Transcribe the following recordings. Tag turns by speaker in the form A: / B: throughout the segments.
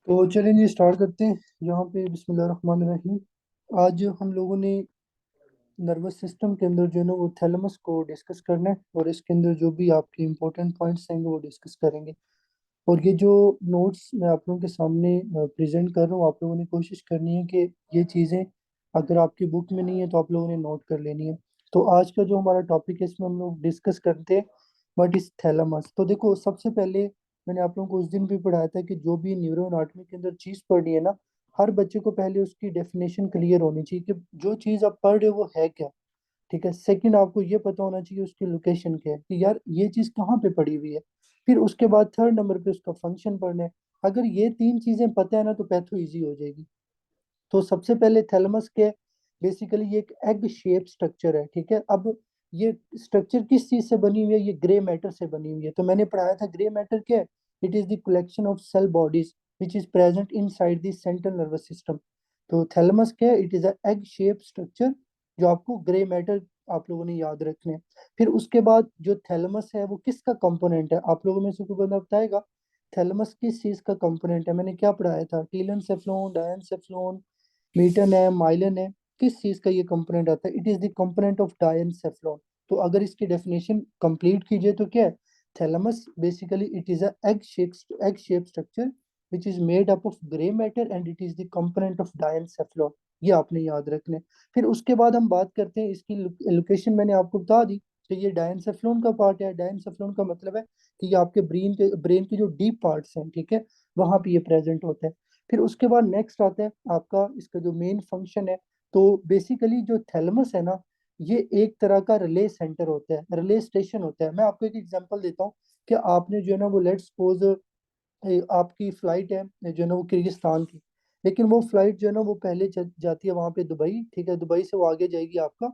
A: तो चलिए जी स्टार्ट करते हैं। यहाँ पे बिस्मिल्लाहिर्रहमानिर्रहीम। आज हम लोगों ने नर्वस सिस्टम के अंदर जो है ना वो थैलेमस को डिस्कस करना है, और इसके अंदर जो भी आपके इंपॉर्टेंट पॉइंट्स हैं वो डिस्कस करेंगे। और ये जो नोट्स मैं आप लोगों के सामने प्रेजेंट कर रहा हूँ, आप लोगों ने कोशिश करनी है कि ये चीज़ें अगर आपकी बुक में नहीं है तो आप लोगों ने नोट कर लेनी है। तो आज का जो हमारा टॉपिक है इसमें हम लोग डिस्कस करते हैं व्हाट इज थैलेमस। तो देखो, सबसे पहले मैंने आप लोगों को उस दिन भी पढ़ाया था कि जो भी न्यूरो एनाटॉमी के अंदर चीज़ पढ़नी है ना, हर बच्चे को पहले उसकी डेफिनेशन क्लियर होनी चाहिए कि जो चीज़ आप पढ़ रहे हो वो है क्या। ठीक है। सेकंड, आपको ये पता होना चाहिए उसकी लोकेशन क्या है, कि यार ये चीज कहाँ पे पड़ी हुई है। फिर उसके बाद थर्ड नंबर पे उसका फंक्शन पढ़ना है। अगर ये तीन चीजें पता है ना तो पैथो इजी हो जाएगी। तो सबसे पहले थैलेमस के बेसिकली ये एक एग शेप स्ट्रक्चर है। ठीक है। अब ये स्ट्रक्चर किस चीज से बनी हुई है? ये ग्रे मैटर से बनी हुई है। तो मैंने पढ़ाया था ग्रे मैटर क्या है। It is the collection of cell bodies which is present inside the central nervous system. तो थैलेमस क्या है? It is a egg shape structure, जो आपको ग्रे मैटर आप लोगों ने याद रखने हैं। फिर उसके बाद जो थैलेमस है वो किसका कंपोनेंट है? आप लोगों में से कोई बंदा बताएगा थैलेमस किस चीज का कंपोनेंट है? मैंने क्या पढ़ाया था? टीलन सेफ्लॉन, मीटन है, माइलन है। किस चीज का ये कंपोनेंट आता है? It is the component of diencephalon. तो अगर इसकी डेफिनेशन कंप्लीट कीजिए तो क्या है? Thalamus basically it is a egg shape structure which is made up of grey matter and it is the component of diencephalon. ये आपने याद रखने। फिर उसके बाद हम बात करते हैं इसकी लोकेशन। मैंने आपको बता दी कि ये डायनसेफ्लॉन का पार्ट है। डायनसेफ्लॉन का मतलब है कि ये आपके ब्रेन के जो डीप पार्ट्स हैं, ठीक है, वहां पे ये प्रेजेंट होता है। फिर उसके बाद नेक्स्ट आता है आपका इसका जो मेन फंक्शन है। तो बेसिकली जो थैलेमस है ना, ये एक तरह का रिले सेंटर होता है, रिले स्टेशन होता है। मैं आपको एक एग्जांपल देता हूँ कि आपने जो है ना वो लेट्स सपोज आपकी फ्लाइट है जो है ना वो किर्गिस्तान की, लेकिन वो फ्लाइट जो है ना वो पहले जाती है वहां पे दुबई। ठीक है। दुबई से वो आगे जाएगी आपका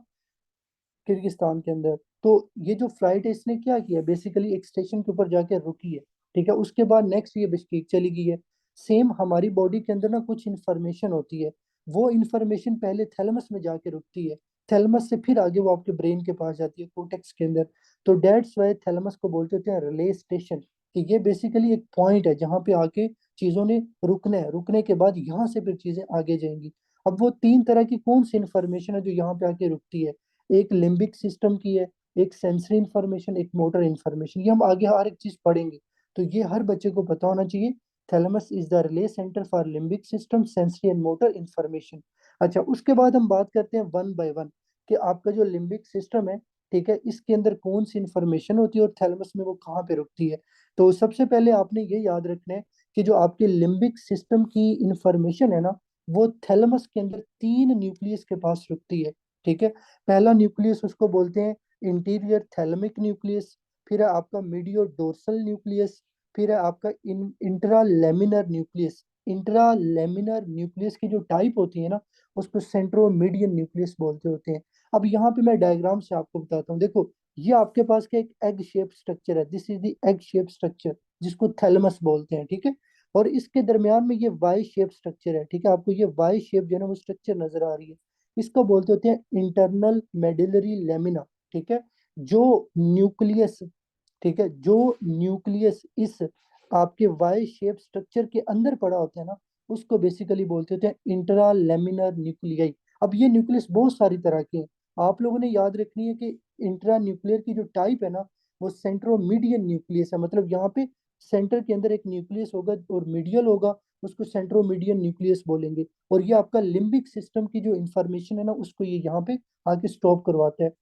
A: किर्गिस्तान के अंदर। तो ये जो फ्लाइट है इसने क्या किया, बेसिकली एक स्टेशन के ऊपर जाके रुकी है। ठीक है। उसके बाद नेक्स्ट ये बिश्केक चली गई है। सेम हमारी बॉडी के अंदर ना कुछ इंफॉर्मेशन होती है, वो इंफॉर्मेशन पहले थैलेमस में जाके रुकती है। थैलेमस से फिर आगे वो आपके ब्रेन के पास जाती है, कोर्टेक्स के अंदर। तो डेट्स वाई थैलेमस को बोलते होते हैं रिले स्टेशन, कि ये बेसिकली एक पॉइंट है जहाँ पे आके चीजों ने रुकना है, रुकने के बाद यहाँ से फिर चीजें आगे जाएंगी। अब वो तीन तरह की कौन सी इंफॉर्मेशन है जो यहाँ पे आके रुकती है? एक लिम्बिक सिस्टम की है, एक सेंसरी इंफॉर्मेशन, एक मोटर इंफॉर्मेशन। ये हम आगे हर एक चीज पढ़ेंगे। तो ये हर बच्चे को पता होना चाहिए। Thalamus is the relay centre for limbic system, sensory and motor information. अच्छा, उसके बाद हम बात करते हैं वन बाय वन कि आपका जो लिम्बिक सिस्टम है, ठीक है, इसके अंदर कौन सी इंफॉर्मेशन होती है और थैलेमस में वो कहाँ पे रुकती है। तो सबसे पहले आपने ये याद रखना है कि जो आपके लिम्बिक सिस्टम की इंफॉर्मेशन है ना, वो थैलेमस के अंदर तीन न्यूक्लियस के पास रुकती है। ठीक है। पहला न्यूक्लियस उसको बोलते हैं इंटीरियर थैलेमिक न्यूक्लियस। फिर है आपका मीडियो डोर्सल न्यूक्लियस। फिर है आपका इंट्रालेमिनर न्यूक्लियस। इंट्रालेमिनर न्यूक्लियस की जो टाइप होती है ना, उसको सेंट्रोमीडियन न्यूक्लियस बोलते होते हैं। अब यहाँ पे मैं डायग्राम से आपको बताता हूँ। देखो, ये आपके पास का एक एग शेप स्ट्रक्चर है। This is the egg shape structure, जिसको थैलेमस बोलते हैं। ठीक है। और इसके दरमियान में ये वाई शेप स्ट्रक्चर है। ठीक है। आपको ये वाई शेप जो है ना वो स्ट्रक्चर नजर आ रही है, इसको बोलते होते हैं इंटरनल मेडुलरी लेमिना। ठीक है। जो न्यूक्लियस, ठीक है, जो न्यूक्लियस इस आपके वाई शेप स्ट्रक्चर के अंदर पड़ा होता है ना, उसको बेसिकली बोलते होते हैं इंट्रा लेमिनर न्यूक्लियाई। अब ये न्यूक्लियस बहुत सारी तरह के हैं। आप लोगों ने याद रखनी है कि इंट्रा न्यूक्लियर की जो टाइप है ना, वो सेंट्रोमीडियन न्यूक्लियस है। मतलब यहाँ पे सेंटर के अंदर एक न्यूक्लियस होगा और मीडियल होगा, उसको सेंट्रोमीडियन न्यूक्लियस बोलेंगे। और ये आपका लिम्बिक सिस्टम की जो इंफॉर्मेशन है ना, उसको ये यहाँ पे आके स्टॉप करवाता है।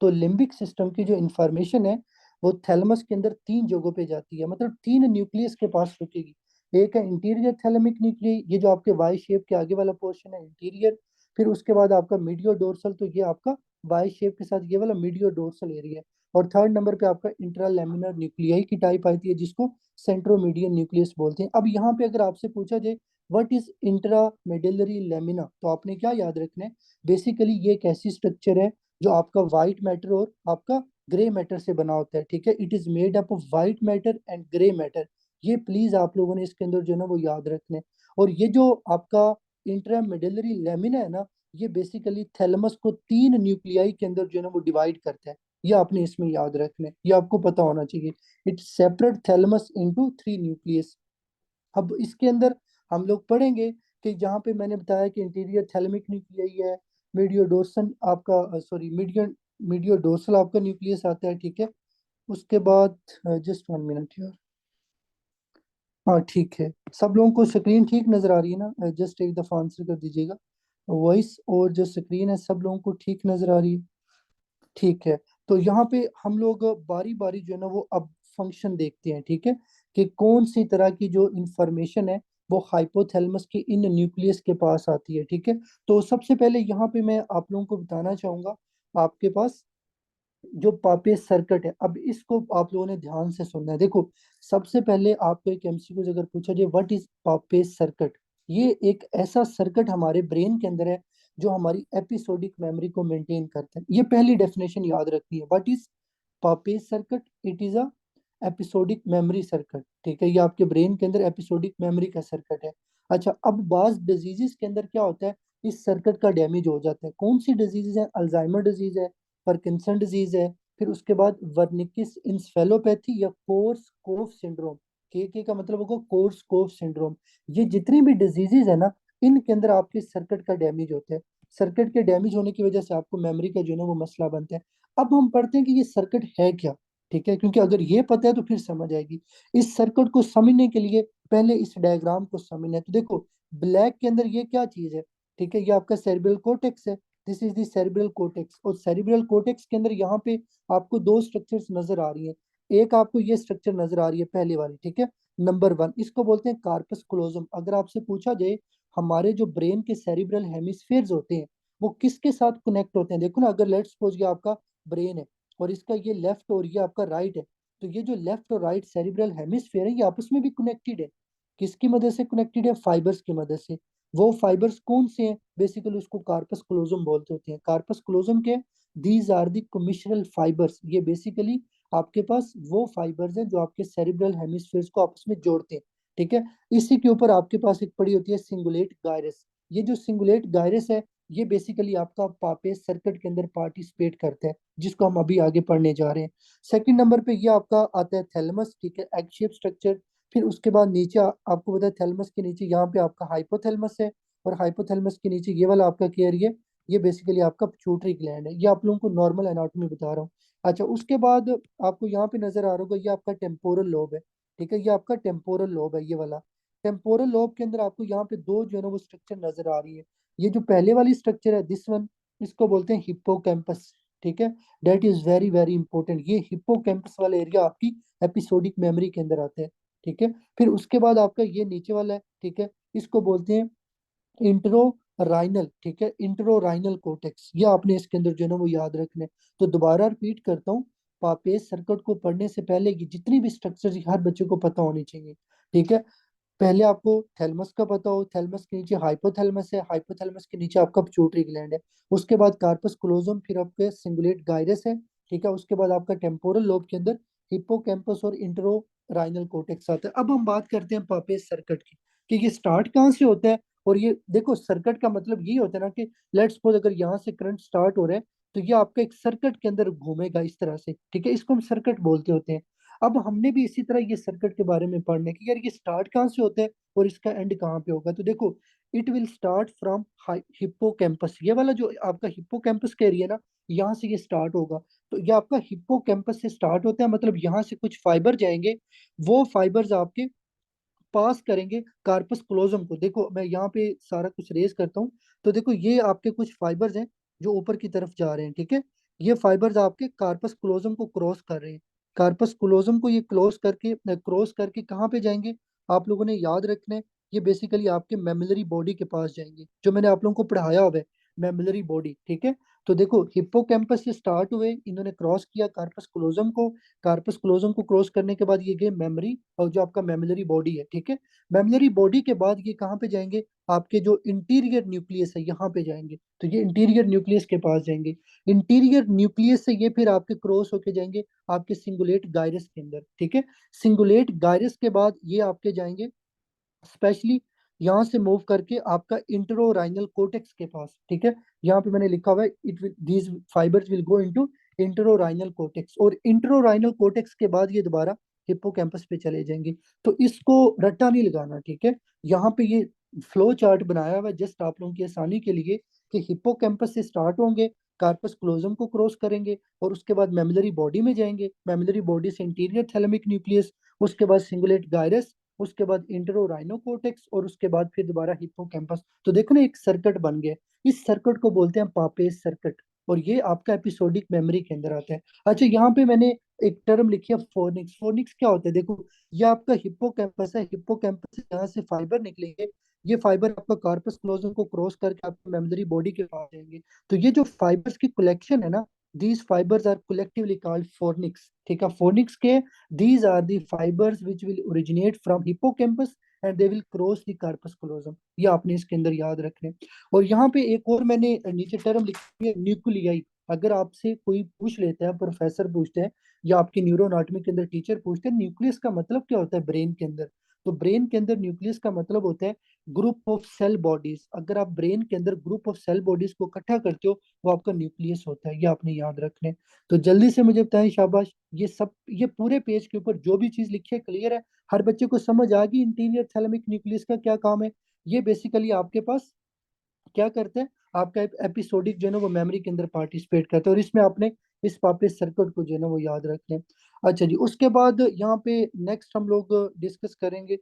A: तो लिम्बिक सिस्टम की जो इंफॉर्मेशन है वो थैलेमस के अंदर तीन जगहों पे जाती है, मतलब तीन न्यूक्लियस के पास रुकेगी। एक है इंटीरियर थैलेमिक न्यूक्लियस, ये जो आपके वाई शेप के आगे वाला पोर्शन है, इंटीरियर। फिर उसके बाद आपका मीडियो डोर्सल, तो ये आपका वाई शेप के साथ ये वाला मीडियो डोर्सल एरिया है। और थर्ड नंबर पे आपका इंट्रालेमिनर न्यूक्लियाई की टाइप आती है, जिसको सेंट्रोमीडियन न्यूक्लियस बोलते हैं। अब यहाँ पे अगर आपसे पूछा जाए व्हाट इज इंट्रामेडुलरी लेमिना, तो आपने क्या याद रखना है? बेसिकली ये एक ऐसी स्ट्रक्चर है जो आपका व्हाइट मैटर और आपका ग्रे मैटर से बना होता है। ठीक है। It is made up of white matter and grey matter. ये प्लीज आप लोगों ने इसके अंदर जो है ना वो याद रखना है। और ये जो आपका इंट्रामेडुलरी लेमिना है ना, ये बेसिकली थैलेमस को तीन न्यूक्लियाई के अंदर जो है ना वो डिवाइड करता है। ये आपने इसमें याद रखना है, ये आपको पता होना चाहिए। It separate thalamus into three nucleus. अब इसके अंदर हम लोग पढ़ेंगे कि जहाँ पे मैंने बताया कि इंटीरियर थैलेमिक न्यूक्लियस है, मीडियो डोर्सन आपका सॉरी मीडियो डोर्सल आपका न्यूक्लियस आता है, ठीक है। उसके बाद जस्ट 1 मिनट यार। हाँ ठीक है, सब लोगों को स्क्रीन ठीक नजर आ रही है ना? जस्ट एक दफा आंसर कर दीजिएगा। वॉइस और जो स्क्रीन है सब लोगों को ठीक नजर आ रही है? ठीक है। तो यहाँ पे हम लोग बारी बारी जो है ना वो अब फंक्शन देखते हैं, ठीक है, कि कौन सी तरह की जो इंफॉर्मेशन है वो हाइपोथैलेमस के इन न्यूक्लियस के पास आती है, ठीक है। तो सबसे पहले यहाँ पे मैं आप लोगों को बताना चाहूंगा, आपके पास जो पापेज सर्किट है, अब इसको आप लोगों ने ध्यान से सुनना है। देखो, सबसे पहले आपको एक एमसीक्यू अगर पूछा जाए व्हाट इज पापेज सर्किट, ये एक ऐसा सर्किट हमारे ब्रेन के अंदर है जो हमारी एपिसोडिक मेमोरी को मेंटेन करता है। ये पहली डेफिनेशन याद रखनी है, what is Papez circuit, it is a episodic memory circuit, ठीक है। ये आपके ब्रेन के अंदर एपिसोडिक मेमोरी का सर्किट है। अच्छा, अब बाज डिजीजेस के अंदर क्या होता है, इस सर्किट का डैमेज हो जाता है। कौन सी डिजीज है? अल्जाइमर डिजीज है, पार्किंसन डिजीज है, फिर उसके बाद वर्निकिस इंसेफेलोपैथी या कोर्स कोफ सिंड्रोम। के का मतलब होगा कोर्स कोफ सिंड्रोम। ये जितनी भी डिजीजेज है ना, इनके अंदर आपके सर्किट का डैमेज होता है। सर्किट के डैमेज होने की वजह से आपको मेमोरी का जो है ना वो मसला बनता है। अब हम पढ़ते हैं कि ये सर्किट है क्या, ठीक है, क्योंकि अगर ये पता है तो फिर समझ आएगी। इस सर्किट को समझने के लिए पहले इस डायग्राम को समझना है। तो देखो, ब्लैक के अंदर ये क्या चीज है, ठीक है, ये आपका सेरिब्रल कोर्टेक्स है। This is the cerebral cortex. और सेरिब्रल कोर्टेक्स के अंदर यहाँ पे आपको दो स्ट्रक्चर्स नजर आ रही है। एक आपको ये स्ट्रक्चर नजर आ रही है, पहले वाली, ठीक है, नंबर 1, इसको बोलते हैं कार्पस क्लोजम। अगर आपसे पूछा जाए हमारे जो ब्रेन के सेरिब्रल हेमिस्फेयर्स होते हैं वो किसके साथ कनेक्ट होते हैं, देखो ना, अगर लेट्स सपोज ये आपका ब्रेन है और इसका ये लेफ्ट और ये आपका राइट है, तो ये जो लेफ्ट और राइट सेरिब्रल हेमिस्फेयर है ये आपस में भी कनेक्टेड है। किसकी मदद से कनेक्टेड है? फाइबर्स की मदद से। वो फाइबर्स कौन से हैं? बेसिकली उसको कार्पस क्लोजम बोलते होते हैं। कार्पस क्लोजम के दीज आर दी कमिशनल फाइबर्स। ये बेसिकली आपके पास वो फाइबर्स हैं जो आपके सेरिब्रल हेमिस्फेयर्स को आपस में जोड़ते हैं, ठीक है। इसी के ऊपर आपके पास एक पड़ी होती है सिंगुलेट गायरस। ये जो सिंगुलेट गायरस है ये बेसिकली आपका पापेज सर्किट के अंदर पार्टिसिपेट करता है, जिसको हम अभी आगे पढ़ने जा रहे हैं। सेकंड नंबर पे ये आपका आता है थैलेमस, ठीक है, एग शेप स्ट्रक्चर। फिर उसके बाद नीचे आपको पता है थैलेमस के नीचे यहाँ पे आपका हाइपोथैलेमस है, और हाइपोथैलेमस के नीचे ये वाला आपका क्या है, ये बेसिकली आपका पिट्यूटरी ग्लैंड है। ये आप लोगों को नॉर्मल एनाटॉमी बता रहा हूँ। अच्छा, उसके बाद आपको यहाँ पे नजर आ रहा होगा ये आपका टेम्पोरल लोब है, ठीक है, ये आपका टेम्पोरल लोब है, ये वाला। टेम्पोरल लोब के अंदर आपको यहाँ पे दो जो है ना वो स्ट्रक्चर नजर आ रही है। ये जो पहले वाली स्ट्रक्चर है दिस वन, इसको बोलते हैं हिप्पोकैम्पस, ठीक है। That is very very important. ये हिप्पोकैम्पस वाला एरिया आपकी एपिसोडिक मेमोरी के अंदर आता है, ठीक है। फिर उसके बाद आपका ये नीचे वाला है, ठीक है, इसको बोलते हैं इंट्रो राइनल, ठीक है, इंट्रो राइनल कोटेक्स। ये आपने इसके अंदर जो है ना वो याद रखना है। तो दोबारा रिपीट करता हूँ, पापेज सर्किट को पढ़ने से पहले की जितनी भी स्ट्रक्चर हर बच्चे को पता होनी चाहिए, ठीक है। पहले आपको थैलेमस का पता हो, थैलेमस के नीचे हाइपोथैलेमस है, हाइपोथैलेमस के नीचे आपका पिट्यूटरी ग्लैंड है। उसके बाद कार्पस क्लोजम, फिर आपके सिंगुलेट गायरस है, ठीक है। उसके बाद आपका टेम्पोरल लोब के अंदर हिप्पोकैम्पस और इंट्रो राइनल कोर्टेक्स आता है। अब हम बात करते हैं पापेज सर्किट की, कि ये स्टार्ट कहाँ से होता है। और ये देखो, सर्किट का मतलब ये होता है ना कि लेट्स सपोज अगर यहाँ से करंट स्टार्ट हो रहा है तो ये आपका एक सर्किट के अंदर घूमेगा इस तरह से, ठीक है, इसको हम सर्किट बोलते होते हैं। अब हमने भी इसी तरह ये सर्किट के बारे में पढ़ने की, यार ये स्टार्ट कहाँ से होता है और इसका एंड कहाँ पे होगा। तो देखो, it will start from hippocampus. ये वाला जो आपका हिप्पोकैम्पस का एरिया ना, यहाँ से ये स्टार्ट होगा। तो ये आपका हिप्पोकैम्पस से स्टार्ट होता है, मतलब यहाँ से कुछ फाइबर जाएंगे, वो फाइबर्स आपके पास करेंगे कार्पस क्लोजम को। देखो मैं यहाँ पे सारा कुछ रेज करता हूँ। तो देखो, ये आपके कुछ फाइबर्स हैं जो ऊपर की तरफ जा रहे हैं, ठीक है। ये फाइबर्स आपके कार्पस क्लोजम को क्रॉस कर रहे हैं। कार्पस क्लोजम को ये क्रॉस करके कहाँ पे जाएंगे, आप लोगों ने याद रखना है। ये बेसिकली आपके मेमिलरी बॉडी के पास जाएंगे, जो मैंने आप लोगों को पढ़ाया हुआ है, मेमिलरी बॉडी, ठीक है। तो देखो, हिप्पोकैम्पस से स्टार्ट हुए, इन्होंने क्रॉस किया कार्पस क्लोजम को। कार्पस क्लोजम को क्रॉस करने के बाद ये गए मेमोरी और जो आपका मेमिलरी बॉडी है, ठीक है। मेमोरी बॉडी के बाद ये कहाँ पे जाएंगे, आपके जो इंटीरियर न्यूक्लियस है यहाँ पे जाएंगे। तो ये इंटीरियर न्यूक्लियस के पास जाएंगे। इंटीरियर न्यूक्लियस से ये फिर आपके क्रॉस होके जाएंगे आपके सिंगुलेट गायरस के अंदर, ठीक है। सिंगुलेट गायरस के बाद ये आपके जाएंगे स्पेशली यहाँ से मूव करके आपका इंटरोराइनल कोर्टेक्स के पास, ठीक है। यहाँ पे मैंने लिखा हुआ है it will these fibres will go into entorhinal cortex. और इंटरोराइनल कोर्टेक्स के बाद ये दोबारा हिप्पोकैम्पस पे चले जाएंगे। तो इसको रट्टा नहीं लगाना, ठीक है। यहाँ पे ये फ्लो चार्ट बनाया हुआ है जस्ट आप लोगों की आसानी के लिए, कि हिप्पोकैम्पस से स्टार्ट होंगे, कार्पस क्लोजम को क्रॉस करेंगे, और उसके बाद मेमिलरी बॉडी में जाएंगे, मेमिलरी बॉडी से इंटीरियर थैलेमिक न्यूक्लियस, उसके बाद सिंगुलेट गायरस, उसके बाद इंटरो राइनोकोर्टेक्स, और उसके बाद फिर दोबारा हिप्पोकैम्पस। तो देखो ना, एक सर्किट बन गया। इस सर्किट को बोलते हैं पापेज सर्किट, और ये आपका एपिसोडिक मेमोरी के अंदर आता है। अच्छा, यहाँ पे मैंने एक टर्म लिखी है फोनिक्स। फोनिक्स क्या होता है? देखो, ये आपका हिप्पोकैम्पस है, हिप्पोकैम्पस से यहाँ से फाइबर निकलेंगे, ये फाइबर आपका कार्पस क्लोजम को क्रॉस करके आपकी मेमोरी बॉडी के पास जाएंगे। तो ये जो फाइबर्स की कलेक्शन है ना, these fibres are collectively called fornix, ठीक है। फोनिक्स के these are the fibers which will originate from hippocampus and they will cross the corpus callosum। ये आपने इसके अंदर याद रखने। और यहाँ पे एक और मैंने नीचे टर्म लिखी है, न्यूक्लियाई। अगर आपसे कोई पूछ लेता है, प्रोफेसर पूछते हैं या आपकी न्यूरो एनाटॉमी के अंदर टीचर पूछते हैं, न्यूक्लियस का मतलब क्या होता है ब्रेन के अंदर, तो ब्रेन के अंदर न्यूक्लियस का मतलब होता है ग्रुप ऑफ सेल बॉडीज। अगर आप ब्रेन के अंदर ग्रुप ऑफ सेल बॉडीज को इकट्ठा करते हो, वो आपका न्यूक्लियस होता है। ये आपने याद रखने। तो जल्दी से मुझे बताएं, शाबाश। ये सब, ये पूरे पेज के ऊपर जो भी चीज लिखी है क्लियर है? हर बच्चे को समझ आ गई इंटीरियर थैलेमिक न्यूक्लियस का क्या काम है? ये बेसिकली आपके पास क्या करते हैं, आपका एपिसोडिक जो है ना वो मेमोरी के अंदर पार्टिसिपेट करते हैं, और इसमें आपने इस पापेज सर्किट को जो है ना वो याद रखना है। अच्छा जी, उसके बाद यहाँ पे नेक्स्ट हम लोग डिस्कस करेंगे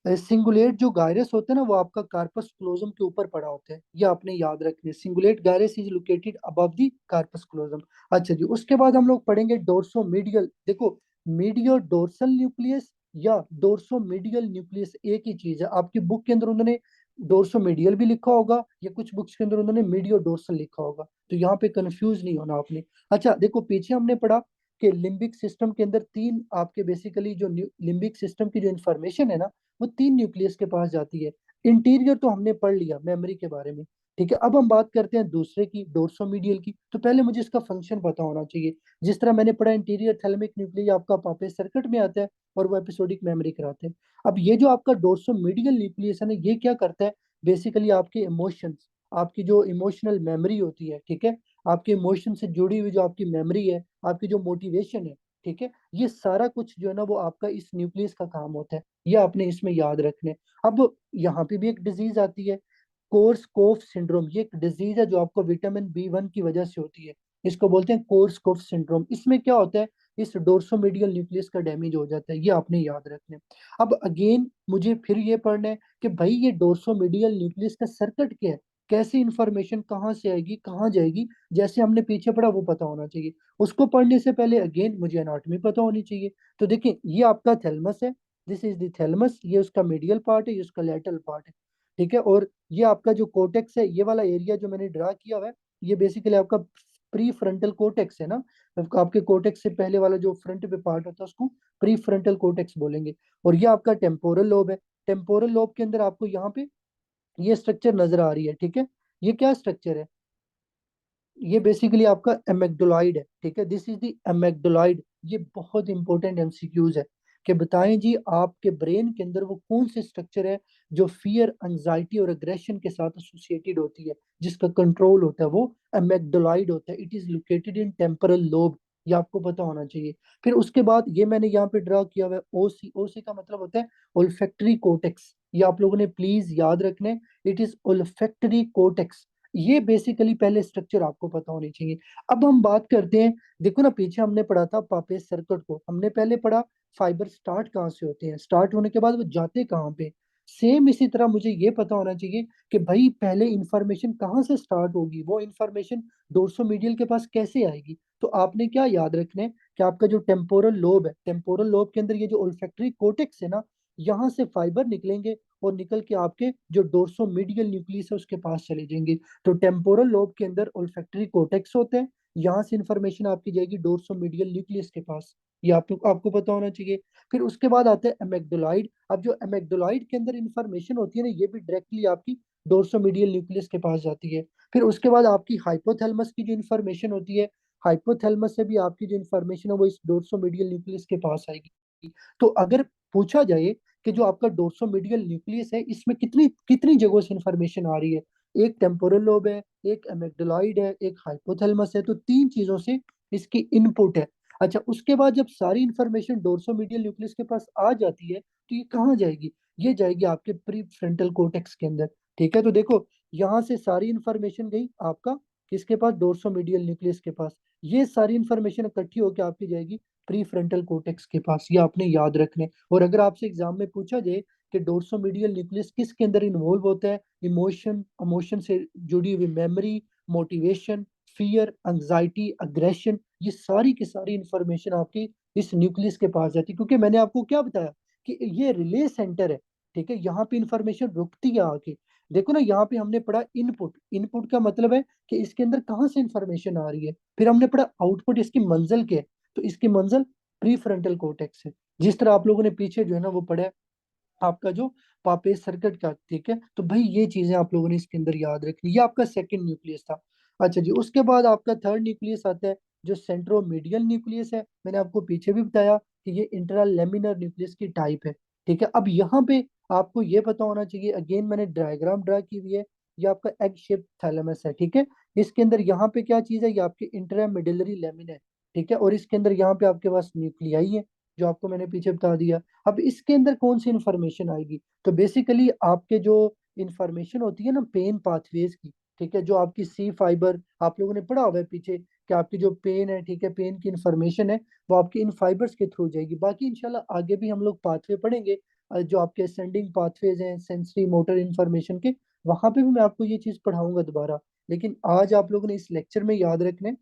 A: सिंगुलेट जो गायरस होता है ना, वो आपका कार्पस क्लोजम के ऊपर पड़ा होता है। ये आपने याद रखना है, cingulate gyrus is located above the corpus callosum. अच्छा जी, उसके बाद हम लोग पढ़ेंगे डोर्सोमीडियल। देखो, मीडियो डोर्सल न्यूक्लियस या डोर्सोमीडियल न्यूक्लियस एक ही चीज है। आपकी बुक के अंदर उन्होंने डोर्सोमीडियल भी लिखा होगा, या कुछ बुक्स के अंदर उन्होंने मीडियो डोर्सल लिखा होगा, तो यहाँ पे कंफ्यूज नहीं होना आपने। अच्छा देखो, पीछे हमने पढ़ा कि लिम्बिक सिस्टम के अंदर तीन आपके बेसिकली जो लिम्बिक सिस्टम की जो इंफॉर्मेशन है ना, वो तीन न्यूक्लियस के पास जाती है। इंटीरियर तो हमने पढ़ लिया मेमोरी के बारे में, ठीक है। अब हम बात करते हैं दूसरे की, डोर्सोमीडियल की। तो पहले मुझे इसका फंक्शन पता होना चाहिए। जिस तरह मैंने पढ़ा, इंटीरियर थैलेमिक न्यूक्लियस आपका पापेज सर्किट में आता है, और वो एपिसोडिक मेमोरी कराते हैं। अब ये जो आपका डोर्सोमीडियल न्यूक्लियस है ना, ये क्या करता है? बेसिकली आपके इमोशंस, आपकी जो इमोशनल मेमोरी होती है, ठीक है, आपके इमोशन से जुड़ी हुई जो आपकी मेमोरी है, आपकी जो मोटिवेशन है, ठीक है, ये सारा कुछ जो है ना वो आपका इस न्यूक्लियस का काम होता है। ये आपने इसमें याद रखने। अब यहाँ पे भी एक डिजीज आती है, कोर्सकोफ सिंड्रोम। ये एक डिजीज है जो आपको विटामिन B1 की वजह से होती है। इसको बोलते हैं कोर्सकोफ सिंड्रोम। इसमें क्या होता है, इस डोर्सोमीडियल न्यूक्लियस का डैमेज हो जाता है। ये आपने याद रखना है। अब अगेन मुझे फिर ये पढ़ना है कि भाई ये डोर्सोमीडियल न्यूक्लियस का सर्किट क्या है, कैसी इंफॉर्मेशन कहाँ से आएगी, कहाँ जाएगी, जैसे हमने पीछे पढ़ा वो पता होना चाहिए। उसको पढ़ने से पहले अगेन मुझे एनाटॉमी पता होनी चाहिए। तो देखिए, ये आपका थैलमस है, दिस इज द थैलमस, ये उसका मीडियल पार्ट है, ये उसका लेटरल पार्ट है, ठीक है। और ये आपका जो कोटेक्स है, ये वाला एरिया जो मैंने ड्रा किया हुआ है, ये बेसिकली आपका प्री फ्रंटल कोटेक्स है ना। आपके कोटेक्स से पहले वाला जो फ्रंट पे पार्ट होता है उसको प्री फ्रंटल कोटेक्स बोलेंगे। और ये आपका टेम्पोरल लोब है। टेम्पोरल लोब के अंदर आपको यहाँ पे ये स्ट्रक्चर नजर आ रही है, ठीक है। ये क्या स्ट्रक्चर है? ये बेसिकली आपका एमेग्डोलाइड है, ठीक है। This is the amygdaloid. ये बहुत इंपॉर्टेंट एमसीक्यूज है कि बताएं जी, आपके ब्रेन के अंदर वो कौन से स्ट्रक्चर है जो फियर, एंजाइटी और एग्रेशन के साथ एसोसिएटेड होती है, जिसका कंट्रोल होता है, वो एमेग्डोलाइड होता है। It is located in temporal lobe. ये आपको पता होना चाहिए। फिर उसके बाद ये मैंने यहाँ पे ड्रा किया हुआ है ओसी। ओसी का मतलब होता है ओल्फैक्टरी कोटेक्स। ये आप लोगों ने प्लीज याद रखने, इट इज ओल्फैक्टरी कोटेक्स। ये बेसिकली पहले स्ट्रक्चर आपको पता होनी चाहिए। अब हम बात करते हैं, देखो ना, पीछे हमने पढ़ा था पापेज सर्किट को, हमने पहले पढ़ा फाइबर स्टार्ट कहाँ से होते हैं, स्टार्ट होने के बाद वो जाते कहाँ पे। सेम इसी तरह मुझे ये पता होना चाहिए कि भाई पहले इंफॉर्मेशन कहाँ से स्टार्ट होगी, वो इंफॉर्मेशन डोर्सोमीडियल के पास कैसे आएगी। तो आपने क्या याद रखना है कि आपका जो टेम्पोरल लोब है, टेम्पोरल लोब के अंदर ये जो ओल्फैक्टरी कोटेक्स है ना, यहाँ से फाइबर निकलेंगे, और निकल के आपके जो डोर्सोमीडियल न्यूक्लियस है उसके पास चले जाएंगे। तो टेम्पोरल लोब के अंदर ओल्फैक्टरी कोटेक्स होते हैं, यहाँ से इंफॉर्मेशन आपकी जाएगी डोर्सोमीडियल न्यूक्लियस के पास। ये आपको आपको पता होना चाहिए। फिर उसके बाद आता है एमेग्डोलाइड। अब जो एमेग्डोलाइड के अंदर इंफॉर्मेशन होती है ना, ये भी डायरेक्टली आपकी डोर्सोमीडियल न्यूक्लियस के पास जाती है। फिर उसके बाद आपकी हाइपोथैलेमस की जो इंफॉर्मेशन होती है, हाइपोथैलेमस से भी आपकी जो इंफॉर्मेशन है वो इस डोर्सोमीडियल न्यूक्लियस के पास आएगी। तो अगर पूछा जाए कि जो आपका डोर्सोमीडियल न्यूक्लियस है, इसमें कितनी कितनी जगहों से इंफॉर्मेशन आ रही है, एक टेम्पोरल लोब है, एक एमेग्डोलाइड है, एक हाइपोथैलेमस है, तो तीन चीजों से इसकी इनपुट है। अच्छा, उसके बाद जब सारी इंफॉर्मेशन डोर्सोमीडियल न्यूक्लियस के पास आ जाती है तो ये कहाँ जाएगी? ये जाएगी आपके प्री फ्रंटल कोर्टेक्स के अंदर। ठीक है, तो देखो यहाँ से सारी इंफॉर्मेशन गई आपका किसके पास? डोर्सोमीडियल न्यूक्लियस के पास। ये सारी इंफॉर्मेशन इकट्ठी होकर आपकी जाएगी प्री फ्रंटल कोर्टेक्स के पास। ये आपने याद रखने। और अगर आपसे एग्जाम में पूछा जाए कि डोर्सोमीडियल न्यूक्लियस किसके अंदर इन्वॉल्व होता है, इमोशन से जुड़ी हुई memory, motivation, fear, anxiety, aggression, ये सारी की सारी इंफॉर्मेशन आपकी इस न्यूक्लियस के पास जाती है। क्योंकि मैंने आपको क्या बताया कि ये रिले सेंटर है। ठीक है, यहाँ पे इंफॉर्मेशन रुकती है आके। देखो ना, यहाँ पे हमने पढ़ा इनपुट। इनपुट का मतलब है कि इसके अंदर कहाँ से इंफॉर्मेशन आ रही है। फिर हमने पढ़ा आउटपुट, इसकी मंजिल क्या है? तो इसकी मंजिल प्री फ्रंटल कोर्टेक्स है। जिस तरह आप लोगों ने पीछे जो है ना वो पढ़ा है आपका जो पापेज सर्किट का। ठीक है, तो भाई ये चीजें आप लोगों ने इसके अंदर याद रखनी। ये आपका सेकंड न्यूक्लियस था। अच्छा जी, उसके बाद आपका थर्ड न्यूक्लियस आता है जो सेंट्रोमीडियल न्यूक्लियस है। मैंने आपको पीछे भी बताया कि ये इंट्रालेमिनर न्यूक्लियस की टाइप है। ठीक है, अब यहाँ पे आपको ये पता होना चाहिए, अगेन मैंने डायग्राम ड्रा की हुई है। ये आपका एग शेप थैलेमस है। ठीक है, इसके अंदर यहाँ पे क्या चीज है? ये आपकी इंट्रामेडुलरी लेमिन है। ठीक है, और इसके अंदर यहाँ पे आपके पास न्यूक्लियाई है जो आपको मैंने पीछे बता दिया। अब इसके अंदर कौन सी इंफॉर्मेशन आएगी? तो बेसिकली आपके जो इंफॉर्मेशन होती है ना पेन पाथवेज की। ठीक है, जो आपकी सी फाइबर आप लोगों ने पढ़ा हुआ है पीछे कि आपकी जो पेन है, ठीक है, पेन की इंफॉर्मेशन है वो आपकी इन फाइबर्स के थ्रू जाएगी। बाकी इंशाल्लाह आगे भी हम लोग पाथवे पढ़ेंगे, जो आपके असेंडिंग पाथवेज हैं सेंसरी मोटर इंफॉर्मेशन के, वहां पे भी मैं आपको ये चीज पढ़ाऊंगा दोबारा। लेकिन आज आप लोगों ने इस लेक्चर में याद रखने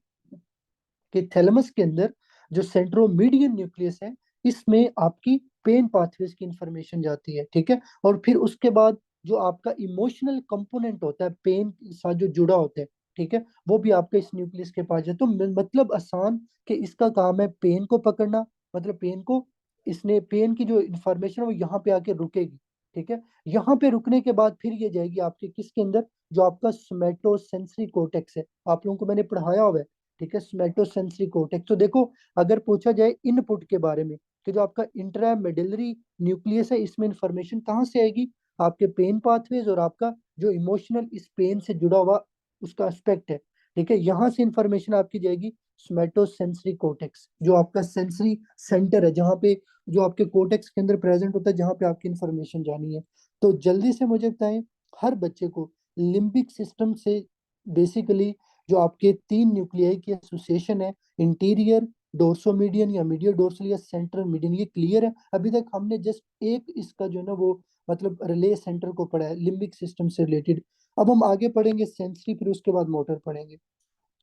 A: कि थैलेमस के अंदर जो सेंट्रोमीडियन न्यूक्लियस है इसमें आपकी पेन पाथवेज की इंफॉर्मेशन जाती है। ठीक है, और फिर उसके बाद जो आपका इमोशनल कंपोनेंट होता है पेन के साथ जो जुड़ा होता है, ठीक है, वो भी आपके इस न्यूक्लियस के पास है। तो मतलब आसान कि इसका काम है पेन को पकड़ना, मतलब पेन को, इसने पेन की जो इंफॉर्मेशन है वो यहाँ पे आके रुकेगी। ठीक है, यहाँ पे रुकने के बाद फिर ये जाएगी आपके किसके अंदर? जो आपका सोमैटोसेंसरी कोर्टेक्स है, आप लोगों को मैंने पढ़ाया हुआ है। ठीक है, स्मेटोसेंसरी कोर्टेक्स। तो देखो, अगर पूछा जाए इनपुट के बारे में कि जो आपका इंट्रामेडुलरी न्यूक्लियस है इसमें इंफॉर्मेशन कहाँ से आएगी? आपके पेन पाथवेज और आपका जो इमोशनल इस पेन से जुड़ा हुआ उसका एस्पेक्ट है। ठीक है, यहाँ से इंफॉर्मेशन आपकी जाएगी स्मेटोसेंसरी कोर्टेक्स, जो आपका सेंसरी सेंटर है, जहाँ पे जो आपके कोर्टेक्स के अंदर प्रेजेंट होता है, जहाँ पे आपकी इंफॉर्मेशन जानी है। तो जल्दी से मुझे बताएं, हर बच्चे को लिम्बिक सिस्टम से बेसिकली जो आपके तीन न्यूक्लियाई की एसोसिएशन है, इंटीरियर डोर्सोमीडियन या मीडियल डोर्सल या सेंट्रल मीडियन, ये क्लियर है? अभी तक हमने जस्ट एक इसका जो है ना वो मतलब रिले सेंटर को पढ़ा है लिम्बिक सिस्टम से रिलेटेड। अब हम आगे पढ़ेंगे सेंसरी, फिर उसके बाद मोटर पढ़ेंगे।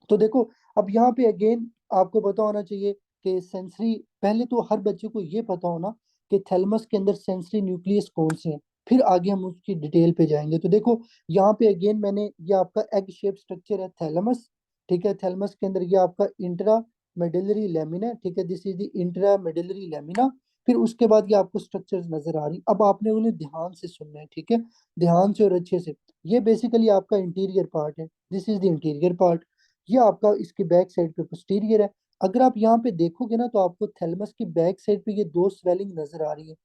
A: तो देखो, अब यहाँ पे अगेन आपको पता होना चाहिए कि सेंसरी, पहले तो हर बच्चे को ये पता होना कि थैलेमस के अंदर सेंसरी न्यूक्लियस कौन से हैं। फिर आगे हम उसकी डिटेल पे जाएंगे। तो देखो, यहाँ पे अगेन मैंने ये आपका एग शेप स्ट्रक्चर है थैलेमस। ठीक है, थैलेमस के अंदर ये आपका इंट्रा मेडुलरी लेमिना। ठीक है, this is the intra medullary lamina. फिर उसके बाद ये आपको स्ट्रक्चर्स नजर आ रही, अब आपने उन्हें ध्यान से सुनना है। ठीक है, ध्यान से और अच्छे से। ये बेसिकली आपका इंटीरियर पार्ट है, this is the interior part. ये आपका इसकी बैक साइड पे पोस्टीरियर है। अगर आप यहाँ पे देखोगे ना तो आपको थैलेमस की बैक साइड पे ये दो स्वेलिंग नजर आ रही है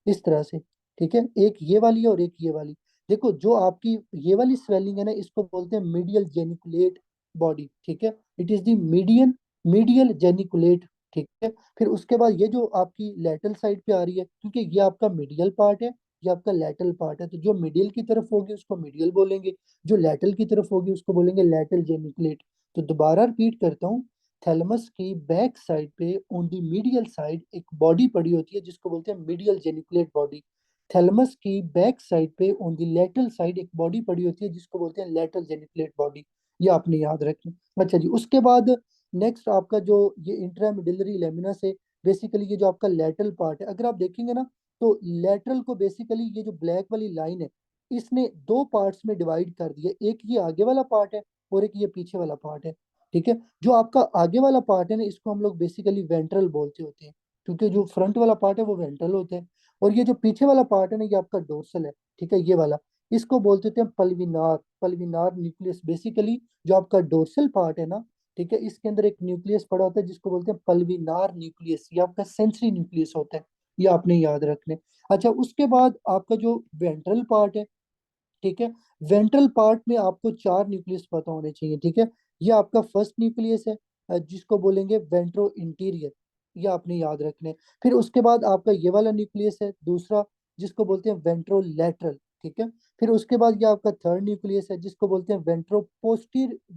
A: इस तरह से। ठीक है, एक ये वाली है और एक ये वाली। देखो, जो आपकी ये वाली स्वेलिंग है ना इसको बोलते हैं मीडियल जेनिकुलेट बॉडी। ठीक है, it is the medial geniculate. ठीक है, फिर उसके बाद ये जो आपकी लेटरल साइड पे आ रही है, क्योंकि ये आपका मीडियल पार्ट है, ये आपका लेटरल पार्ट है, तो जो मिडिल की तरफ होगी उसको मीडियल बोलेंगे, जो लेटरल की तरफ होगी उसको बोलेंगे लेटरल जेनिकुलेट। तो दोबारा रिपीट करता हूँ, थैलेमस की बैक साइड पे ऑन दी मीडियल साइड एक बॉडी पड़ी होती है जिसको बोलते हैं मीडियल जेनिकुलेट बॉडी। थैलेमस की बैक साइड पे ऑन दी लेटरल साइड एक बॉडी पड़ी होती है जिसको बोलते हैं लेटरल जेनिकुलेट बॉडी। ये आपने याद रखना। अच्छा जी, उसके बाद नेक्स्ट आपका जो ये इंट्रामिडिलरी लेमिना से बेसिकली ये जो आपका लेटरल पार्ट है, अगर आप देखेंगे ना तो लेटरल को बेसिकली ये जो ब्लैक वाली लाइन है इसने दो पार्ट्स में डिवाइड कर दिया, एक ये आगे वाला पार्ट है और एक ये पीछे वाला पार्ट है। ठीक है, जो आपका आगे वाला पार्ट है ना इसको हम लोग बेसिकली वेंट्रल बोलते होते हैं, क्योंकि जो फ्रंट वाला पार्ट है वो वेंट्रल होता है। और ये जो पीछे वाला पार्ट है ना ये आपका डोर्सल है। ठीक है, ये वाला, इसको बोलते थे हम पल्विनार। पल्विनार न्यूक्लियस बेसिकली जो आपका डोर्सल पार्ट है ना, ठीक है, इसके अंदर एक न्यूक्लियस पड़ा होता है जिसको बोलते हैं पल्विनार न्यूक्लियस। ये आपका सेंसरी न्यूक्लियस होता है, ये आपने याद रखने। अच्छा, उसके बाद आपका जो वेंट्रल पार्ट है, ठीक है, वेंट्रल पार्ट में आपको चार न्यूक्लियस पता होने चाहिए। ठीक है, ये आपका फर्स्ट न्यूक्लियस है, जिसको बोलेंगे वेंट्रो इंटीरियर। ये आपने याद रखने हैं। फिर उसके बाद आपका ये वाला न्यूक्लियस है दूसरा, जिसको बोलते हैं वेंट्रोलैटरल, ठीक है। फिर उसके बाद ये आपका थर्ड न्यूक्लियस है जिसको बोलते हैं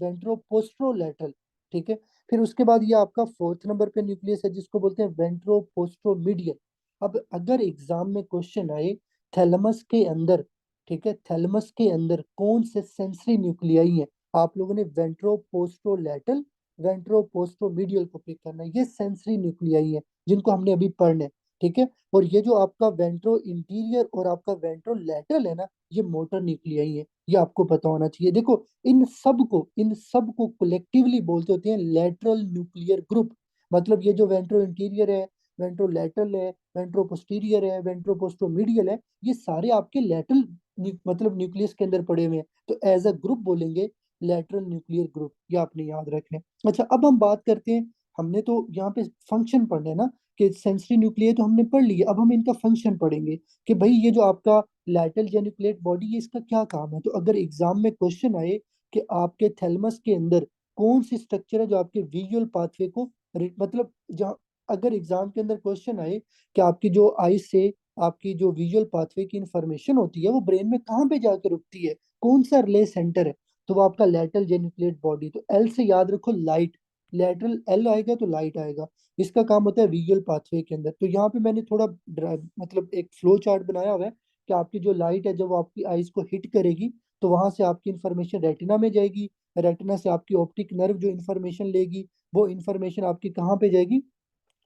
A: वेंट्रोपोस्ट्रोलैटरल, ठीक है। फिर उसके बाद ये आपका फोर्थ नंबर पे न्यूक्लियस है जिसको बोलते हैं वेंट्रोपोस्ट्रोमीडियल। अब अगर एग्जाम में क्वेश्चन आए थैलेमस के अंदर, ठीक है, थैलेमस के अंदर कौन से सेंसरी न्यूक्लियाई है, आप लोगों ने वेंट्रोपोस्ट्रोलैटरल वेंट्रोपोस्ट्रोमीडियल को पिक करना है। ये सेंसरी न्यूक्लियाई है जिनको हमने अभी पढ़ना है, ठीक है। और ये जो आपका वेंट्रो इंटीरियर और आपका वेंट्रो लेटरल है ना, ये मोटर न्यूक्लियाई है, ये आपको पता होना चाहिए। देखो इन सब को कलेक्टिवली बोलते होते हैं लेटरल न्यूक्लियर ग्रुप। मतलब ये जो वेंट्रो इंटीरियर है, वेंट्रो लेटरल है, वेंट्रो पोस्टीरियर है, वेंट्रो पोस्टोमीडियल है, ये सारे आपके लेटरल मतलब न्यूक्लियस के अंदर पड़े हुए हैं। तो एज अ ग्रुप बोलेंगे लेटरल न्यूक्लियर ग्रुप, ये आपने याद रखना है। अच्छा, अब हम बात करते हैं, हमने तो यहाँ पे फंक्शन पढ़ने हैं ना, कि सेंसरी न्यूक्लियर तो हमने पढ़ ली है, अब हम इनका फंक्शन पढ़ेंगे कि भाई ये जो आपका लैटरल जेनिकुलेट बॉडी है इसका क्या काम है। तो अगर एग्जाम में क्वेश्चन आए कि आपके थैलेमस के अंदर कौन सी स्ट्रक्चर है जो आपके विजुअल पाथवे को मतलब जहाँ, अगर एग्जाम के अंदर क्वेश्चन आए कि आपकी जो आई से आपकी जो विजुअल पाथवे की इंफॉर्मेशन होती है वो ब्रेन में कहाँ पे जाकर रुकती है, कौन सा रिले सेंटर है, तो वो आपका लैटरल जेनिकुलेट बॉडी। तो एल से याद रखो लाइट, लेटरल एल आएगा तो लाइट आएगा। इसका काम होता है विजुअल पाथवे के अंदर। तो यहाँ पे मैंने थोड़ा मतलब एक फ्लो चार्ट बनाया हुआ है कि आपकी जो लाइट है जब वो आपकी आईज को हिट करेगी तो वहां से आपकी इंफॉर्मेशन रेटिना में जाएगी, रेटिना से आपकी ऑप्टिक नर्व जो इंफॉर्मेशन लेगी वो इंफॉर्मेशन आपकी कहाँ पे जाएगी,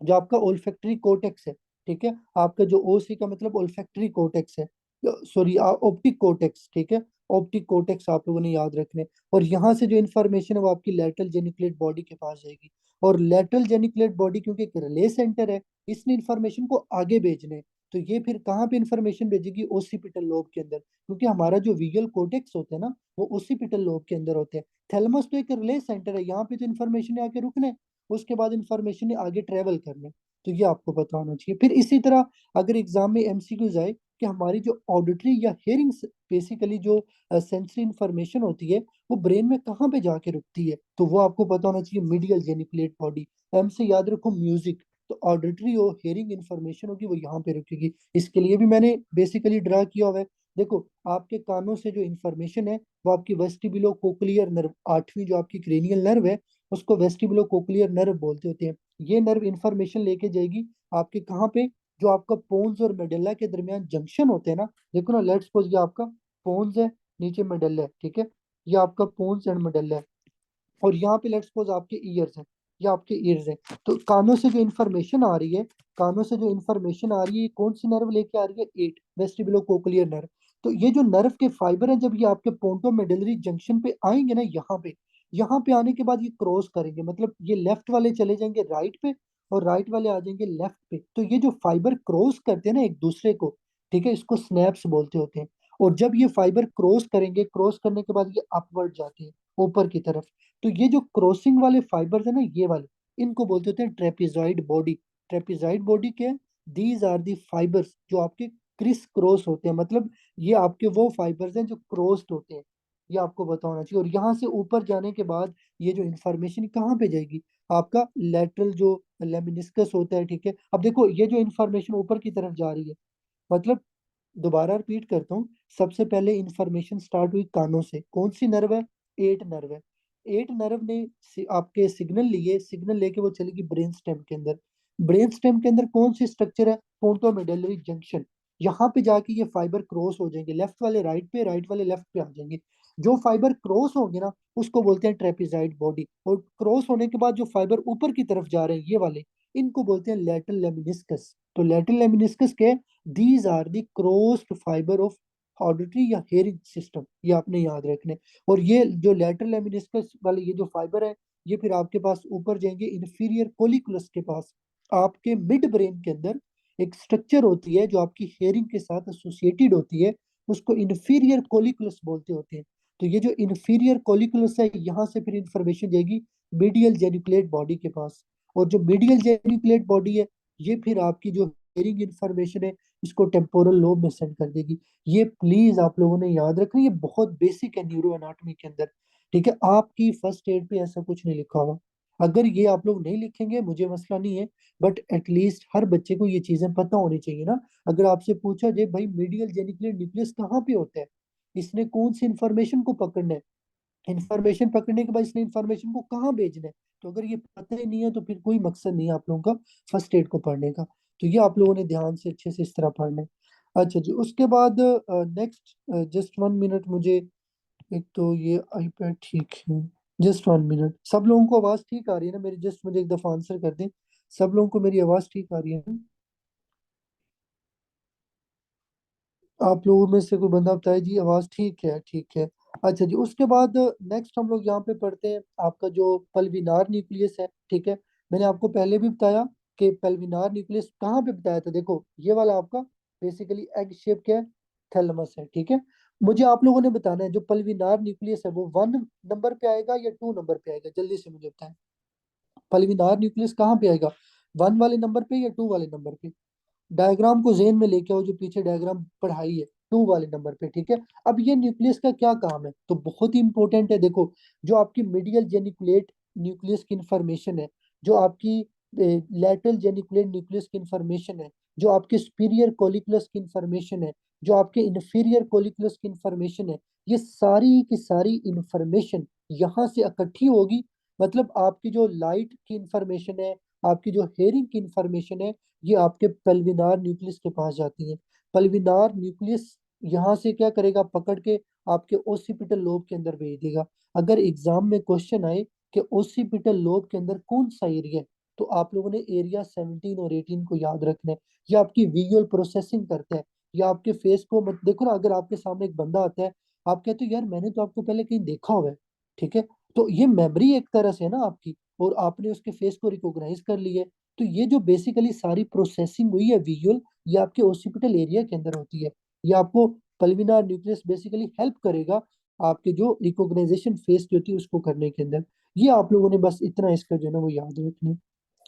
A: जो आपका ओल्फैक्टरी कोर्टेक्स है, ठीक है। आपका जो ओसी का मतलब ओल्फैक्टरी कोर्टेक्स है, सॉरी ऑप्टिक कोर्टेक्स, ठीक है। ऑप्टिक कोर्टेक्स आप लोगों ने याद रखने। और यहाँ से जो इन्फॉर्मेशन है वो आपकी लेटरल जेनिकुलेट बॉडी के पास जाएगी। और लेटरल जेनिकुलेट बॉडी क्योंकि एक रिले सेंटर है, इसने इन्फॉर्मेशन को आगे भेजने हैं। तो ये फिर कहाँ पे इन्फॉर्मेशन भेजेगी, ओसिपिटल लोब के अंदर, क्योंकि हमारा जो विजुअल कोर्टेक्स होते हैं ना वो ओसिपिटल लोब के अंदर होते हैं। थैलेमस तो एक रिले सेंटर है, यहाँ पे तो इन्फॉर्मेशन आके रुकने, उसके बाद इंफॉर्मेशन ने आगे ट्रेवल करने। तो ये आपको पता होना चाहिए। फिर इसी तरह अगर एग्जाम में एमसीक्यूज आए कि हमारी जो ऑडिटरी या हियरिंग बेसिकली जो सेंसरी इंफॉर्मेशन होती है वो ब्रेन में कहाँ पे जाके रुकती है, तो वो आपको पता होना चाहिए मीडियल जेनिकुलेट बॉडी। एम से याद रखो म्यूजिक, तो ऑडिटरी और हियरिंग इंफॉर्मेशन होगी वो यहाँ पे रुकेगी। इसके लिए भी मैंने बेसिकली ड्रा किया हुआ है। देखो आपके कानों से जो इंफॉर्मेशन है वो आपकी वेस्टिबुलो कोक्लियर नर्व, आठवीं जो आपकी क्रेनियल नर्व है उसको वेस्टिबुलो कोक्लियर नर्व बोलते होते हैं। ये नर्व इंफॉर्मेशन लेके जाएगी आपके कहाँ पे, जो आपका पोन्स और मेडल्ला के दरमियान जंक्शन होते हैं ना, देखो ना, लेट्स सपोज ये आपका पोन्स है, नीचे मेडल्ला है, ठीक है। ये आपका पोन्स एंड मेडल्ला है। और यहाँ पे लेट्स सपोज आपके ईयर्स हैं, ये आपके ईयर्स हैं। तो कानों से जो इन्फॉर्मेशन आ रही है, कानों से जो इन्फॉर्मेशन आ रही है ये कौन सी नर्व लेके आ रही है, एट वेस्टिबुलो कोक्लियर नर्व। तो ये जो नर्व के फाइबर है जब ये आपके पोंटो मेडलरी जंक्शन पे आएंगे ना, यहाँ पे आने के बाद ये क्रॉस करेंगे, मतलब ये लेफ्ट वाले चले जाएंगे राइट पे और राइट वाले आ जाएंगे लेफ्ट पे। तो ये जो फाइबर क्रॉस करते हैं ना एक दूसरे को, ठीक है, इसको स्नैप्स बोलते होते हैं। और जब ये फाइबर क्रॉस करेंगे, क्रॉस करने के बाद ये अपवर्ड जाते हैं ऊपर की तरफ। तो ये जो क्रॉसिंग वाले फाइबर्स है ना, ये वाले, इनको बोलते होते हैं ट्रेपिजॉइड बॉडी। ट्रेपिजॉइड बॉडी के, दीज आर दी फाइबर्स जो आपके क्रिस क्रॉस होते हैं, मतलब ये आपके वो फाइबर्स हैं जो क्रॉस्ड होते हैं। ये आपको पता होना चाहिए। और यहाँ से ऊपर जाने के बाद ये जो इंफॉर्मेशन कहाँ पे जाएगी, आपका लेटरल जो लेमिनिस्कस होता है, ठीक है। अब देखो ये जो इंफॉर्मेशन ऊपर की तरफ जा रही है, मतलब दोबारा रिपीट करता हूँ, सबसे पहले इंफॉर्मेशन स्टार्ट हुई कानों से, कौन सी नर्व है, एट नर्व है। एट नर्व ने आपके सिग्नल लिए, सिग्नल लेके वो चलेगी ब्रेन स्टेम के अंदर। ब्रेन स्टेम के अंदर कौन सी स्ट्रक्चर है, पोंटो मेडलरी जंक्शन। यहाँ पे जाके ये फाइबर क्रॉस हो जाएंगे, लेफ्ट वाले राइट पे, राइट वाले लेफ्ट पे आ जाएंगे। जो फाइबर क्रॉस होंगे ना उसको बोलते हैं ट्रेपिजाइड बॉडी। और क्रॉस होने के बाद जो फाइबर ऊपर की तरफ जा रहे हैं ये वाले, इनको बोलते हैं लेटरल लेमिनिस्कस। तो लेटरल लेमिनिस्कस के, these are the crossed fibre of auditory या हेयरिंग सिस्टम, ये आपने याद रखने। और ये जो लेटरल लेमिनिस्कस वाले ये जो फाइबर है ये फिर आपके पास ऊपर जाएंगे इंफीरियर कोलिकुलस के पास। आपके मिड ब्रेन के अंदर एक स्ट्रक्चर होती है जो आपकी हेयरिंग के साथ एसोसिएटेड होती है, उसको इंफीरियर कोलिकुलस बोलते होते हैं। तो ये जो इंफीरियर कोलिकुलस है यहाँ से फिर इंफॉर्मेशन जाएगी मीडियल जेनिकुलेट बॉडी के पास। और जो मीडियल जेनिकुलेट बॉडी है ये फिर आपकी जो हेयरिंग इंफॉर्मेशन है इसको टेम्पोरल लोब में सेंड कर देगी। ये प्लीज आप लोगों ने याद रखना, ये बहुत बेसिक है न्यूरो एनाटॉमी के अंदर, ठीक है। आपकी फर्स्ट एड पे ऐसा कुछ नहीं लिखा हुआ। अगर ये आप लोग नहीं लिखेंगे मुझे मसला नहीं है, बट एटलीस्ट हर बच्चे को ये चीजें पता होनी चाहिए ना। अगर आपसे पूछा जाए भाई मीडियल जेनिकुलर न्यूक्लियस कहाँ पे होता है, इसने कौन सी इंफॉर्मेशन को पकड़ना है, इंफॉर्मेशन पकड़ने के बाद इसने इंफॉर्मेशन को कहाँ भेजना है, तो अगर ये पता ही नहीं है तो फिर कोई मकसद नहीं है आप लोगों का फर्स्ट एड को पढ़ने का। तो ये आप लोगों ने ध्यान से अच्छे से इस तरह पढ़ना है। अच्छा जी, उसके बाद नेक्स्ट, जस्ट 1 मिनट मुझे, एक तो ये आईपैड ठीक है, जस्ट 1 मिनट। सब लोगों को आवाज ठीक आ रही है ना मेरी? जस्ट मुझे एक दफा आंसर कर दें, सब लोगों को मेरी आवाज ठीक आ रही है ना? आप लोगों में से कोई बंदा बताए जी आवाज ठीक है, ठीक है। अच्छा जी, उसके बाद नेक्स्ट हम लोग यहाँ पे पढ़ते हैं आपका जो पल्विनार न्यूक्लियस है, ठीक है। मैंने आपको पहले भी बताया कि पल्विनार न्यूक्लियस कहाँ पे बताया था, देखो ये वाला आपका बेसिकली एग शेप क्या है, थैलेमस है, ठीक है। मुझे आप लोगों ने बताना है जो पल्विनार न्यूक्लियस है वो 1 नंबर पे आएगा या 2 नंबर पे आएगा, जल्दी से मुझे बताएं। पल्विनार न्यूक्लियस कहाँ पे आएगा, 1 वाले नंबर पे या 2 वाले नंबर पे? डायग्राम को जेन में लेके आओ, जो पीछे डायग्राम पढ़ाई है, 2 वाले नंबर पे, ठीक है। अब ये न्यूक्लियस का क्या काम है, तो बहुत ही इंपॉर्टेंट है। देखो जो आपकी मीडियल जेनिकुलेट न्यूक्लियस की इंफॉर्मेशन है, जो आपकी लेटरल जेनिकुलेट न्यूक्लियस की इंफॉर्मेशन है, जो आपके सुपीरियर कोलिकुलस की इंफॉर्मेशन है, जो आपके इंफीरियर कोलिकुलस की इंफॉर्मेशन है, ये सारी की सारी इंफॉर्मेशन यहाँ से इकट्ठी होगी। मतलब आपकी जो लाइट की इंफॉर्मेशन है, आपकी जो हेयरिंग की इंफॉर्मेशन है, ये आपके पल्विनार न्यूक्लियस के पास जाती है। पल्विनार न्यूक्लियस यहाँ से क्या करेगा, पकड़ के आपके ओसिपिटल लोब के अंदर भेज देगा। अगर एग्जाम में क्वेश्चन आए कि ओसिपिटल लोब के अंदर कौन सा एरिया है, तो आप लोगों ने एरिया 17 और 18 को याद रखना है। ये आपकी विजुअल प्रोसेसिंग करता है, या आपके फेस को मत देखो ना, अगर आपके सामने एक बंदा आता है, आप कहते हो यार मैंने तो आपको पहले कहीं देखा हुआ है, ठीक है। तो ये मेमोरी एक तरह से है ना आपकी, और आपने उसके फेस को रिकॉग्नाइज कर लिया है। तो ये जो बेसिकली सारी प्रोसेसिंग हुई है विजुअल, ये आपके ओसिपिटल एरिया के अंदर होती है। ये आपको पल्विनार न्यूक्लियस बेसिकली हेल्प करेगा आपके जो रिकॉग्नाइजेशन फेस जो होती है उसको करने के अंदर। ये आप लोगों ने बस इतना इसका जो है ना वो याद रखना है।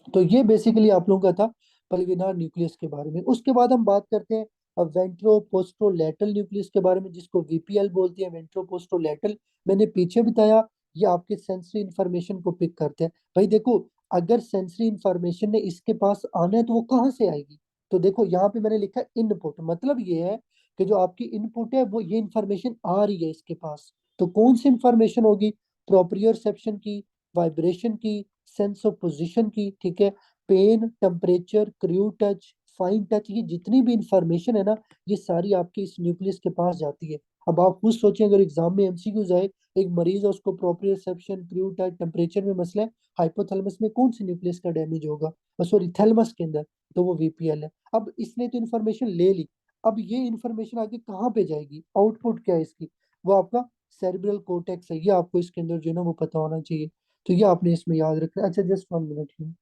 A: तो ये बेसिकली आप लोगों का था पल्विनार न्यूक्लियस के बारे में। उसके बाद हम बात करते हैं अब वेंट्रोपोस्टरोलेटल न्यूक्लियस के बारे में, जिसको वीपीएल बोलते हैं, वेंट्रोपोस्टरोलेटल। मैंने पीछे बताया ये आपके सेंसरी इंफॉर्मेशन को पिक करते हैं। भाई देखो, अगर सेंसरी इंफॉर्मेशन ने इसके पास आना है तो वो कहाँ से आएगी, तो देखो यहाँ पे मैंने लिखा इनपुट, मतलब ये है कि जो आपकी इनपुट है वो ये इंफॉर्मेशन आ रही है इसके पास। तो कौन सी इंफॉर्मेशन होगी, प्रोप्रियोसेप्शन की, वाइब्रेशन की, सेंस ऑफ पोजीशन की, ठीक है, pain, temperature, crude touch, fine touch, ये जितनी भी इंफॉर्मेशन है ना, ये सारी आपके इस न्यूक्लियस के पास जाती है। अब आप खुद सोचें, अगर एग्जाम में एमसीक्यूज आए, एक मरीज है उसको प्रोप्रियोसेप्शन, क्रू टच, टेम्परेचर में मसला है, हाइपोथैलेमस में कौन सी न्यूक्लियस का डैमेज होगा, सॉरी थैलेमस के अंदर, तो वो वीपीएल है। अब इसने तो इन्फॉर्मेशन ले ली, अब ये इन्फॉर्मेशन आगे कहाँ पे जाएगी, आउटपुट क्या है इसकी, वो आपका सेरिब्रल कोर्टेक्स है। ये आपको इसके अंदर जो है ना वो पता होना चाहिए। तो ये आपने इसमें याद रखना है। अच्छा जस्ट 1 मिनट ही।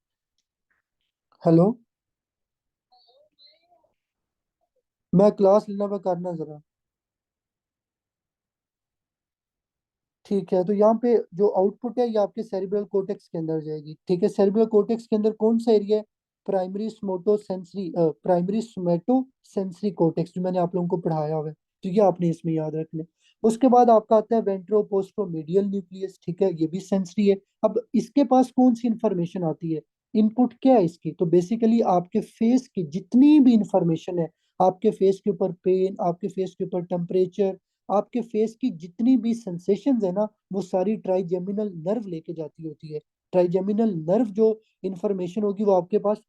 A: हेलो, मैं क्लास लेना, मैं करना जरा, ठीक है। तो यहाँ पे जो आउटपुट है ये आपके सेरिब्रल कोर्टेक्स के अंदर जाएगी, ठीक है। सेरिब्रल कोर्टेक्स के अंदर कौन सा एरिया है, primary somatosensory, primary somatosensory cortex, जो मैंने आप लोगों को पढ़ाया हुआ है। तो ये आपने इसमें याद रखना है। उसके बाद आपका आता है वेंट्रोपोस्टोमीडियल न्यूक्लियस, ठीक है, ये भी सेंसरी है। अब इसके पास कौन सी इंफॉर्मेशन आती है, इनपुट क्या है इसकी, तो बेसिकली आपके फेस की जितनी भी इंफॉर्मेशन है, आपके फेस के ऊपर पेन, आपके फेस के ऊपर टेम्परेचर, आपके फेस की जितनी भी सेंसेशंस है ना, वो सारी ट्राइजेमिनल नर्व लेके जाती होती है। ट्राइजेमिनल नर्व जो इंफॉर्मेशन होगी वो आपके पास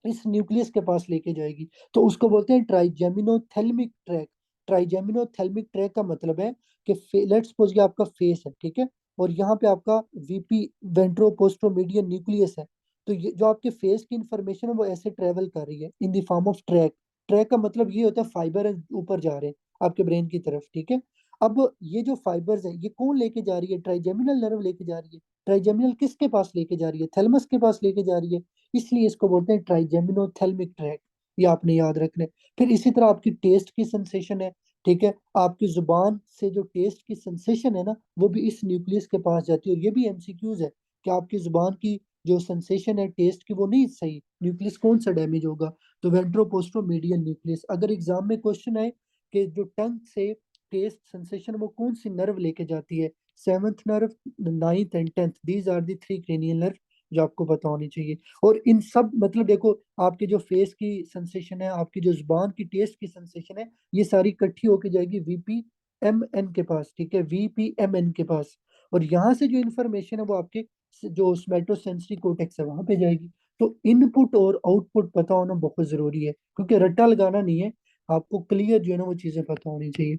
A: इस न्यूक्लियस के पास लेके जाएगी। तो उसको बोलते हैं ट्राइजेमिनोथैलेमिक ट्रैक। ट्राइजेमिनोथैलेमिक ट्रैक का मतलब है कि लेट्स सपोज ये आपका फेस है, ठीक है, और यहाँ पे आपका वीपी वेंट्रोपोस्टोमीडियन न्यूक्लियस है। तो ये जो आपके फेस की इंफॉर्मेशन है वो ऐसे ट्रेवल कर रही है in the form of track. Track का मतलब ये होता है फाइबर ऊपर जा रहे हैं आपके ब्रेन की तरफ, ठीक है। अब ये जो फाइबर्स है ये कौन लेके जा रही है, ट्राइजेमिनल नर्व लेके जा रही है। ट्राइजेमिनल किसके पास लेके जा रही है, थैलेमस के पास लेके जा रही है, इसलिए इसको बोलते हैं ट्राइजेमिनोथैलेमिक ट्रैक। ये आपने याद रखना है। फिर इसी तरह आपकी टेस्ट की सेंसेशन है, ठीक है, आपकी जुबान से जो टेस्ट की सेंसेशन है ना वो भी इस न्यूक्लियस के पास जाती है। और ये भी एमसीक्यूज है कि आपकी जुबान की जो सेंसेशन है टेस्ट की वो नहीं सही, न्यूक्लियस कौन सा डैमेज होगा, तो वेंट्रोपोस्टोमीडियल न्यूक्लियस। अगर एग्जाम में क्वेश्चन है कि जो टंग से टेस्ट सेंसेशन वो कौन सी नर्व लेके जाती है, seventh nerve, ninth and tenth, these are the 3 cranial nerve, जो आपको पता होनी चाहिए। और इन सब मतलब देखो, आपके जो फेस की सेंसेशन है, आपकी जो जुबान की टेस्ट की सेंसेशन है, ये सारी इकट्ठी होके जाएगी VPMN के पास, ठीक है, VPMN के पास। और यहाँ से जो इन्फॉर्मेशन है वो आपके जो स्मेटोसेंसरी कोटेक्स है वहां पे जाएगी। तो इनपुट और आउटपुट पता होना बहुत जरूरी है, क्योंकि रट्टा लगाना नहीं है, आपको क्लियर जो है ना वो चीजें पता होनी चाहिए।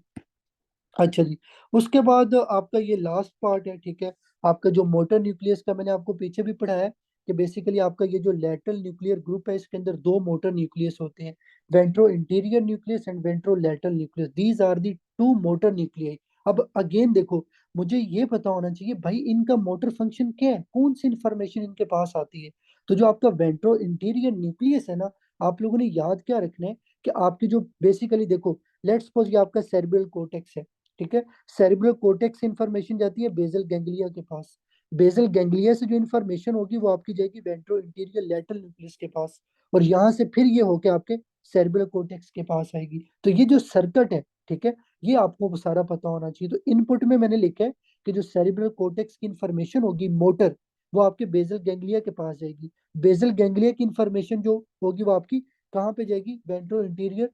A: अच्छा जी। उसके बाद आपका ये लास्ट पार्ट है, ठीक है, आपका जो मोटर न्यूक्लियस का मैंने आपको पीछे भी पढ़ाया है कि बेसिकली आपका ये जो लेटरल न्यूक्लियर ग्रुप है, इसके अंदर दो मोटर न्यूक्लियस होते हैं, ventro interior nucleus and ventro lateral nucleus, these are the two motor nuclei. अब अगेन देखो, मुझे ये पता होना चाहिए भाई इनका मोटर फंक्शन क्या है, कौन सी इंफॉर्मेशन इनके पास आती है। तो जो आपका वेंट्रो इंटीरियर न्यूक्लियस है ना, आप लोगों ने याद क्या रखना है कि आपकी जो बेसिकली देखो, लेट्स सपोज ये आपका सेरेब्रल कोर्टेक्स है, ठीक है, सेरेब्रल कोर्टेक्स से इंफॉर्मेशन जाती है बेसल गैंग्लिया के पास, बेसल गैंग्लिया से जो इंफॉर्मेशन होगी वो आपकी जाएगी वेंट्रो इंटीरियर लेटरल न्यूक्लियस के पास, और यहाँ से फिर ये होके आपके सेरेब्रल कोर्टेक्स के पास आएगी। तो ये जो सर्किट है, ठीक है, ये आपको सारा पता होना चाहिए। तो इनपुट में मैंने लिखा है कि जो सेरेब्रल कोर्टेक्स की इंफॉर्मेशन होगी मोटर, वो आपके बेसल गैंग्लिया के पास जाएगी। बेसल गैंग्लिया की इंफॉर्मेशन जो होगी वो आपकी कहाँ पे जाएगी, वेंट्रो इंटीरियर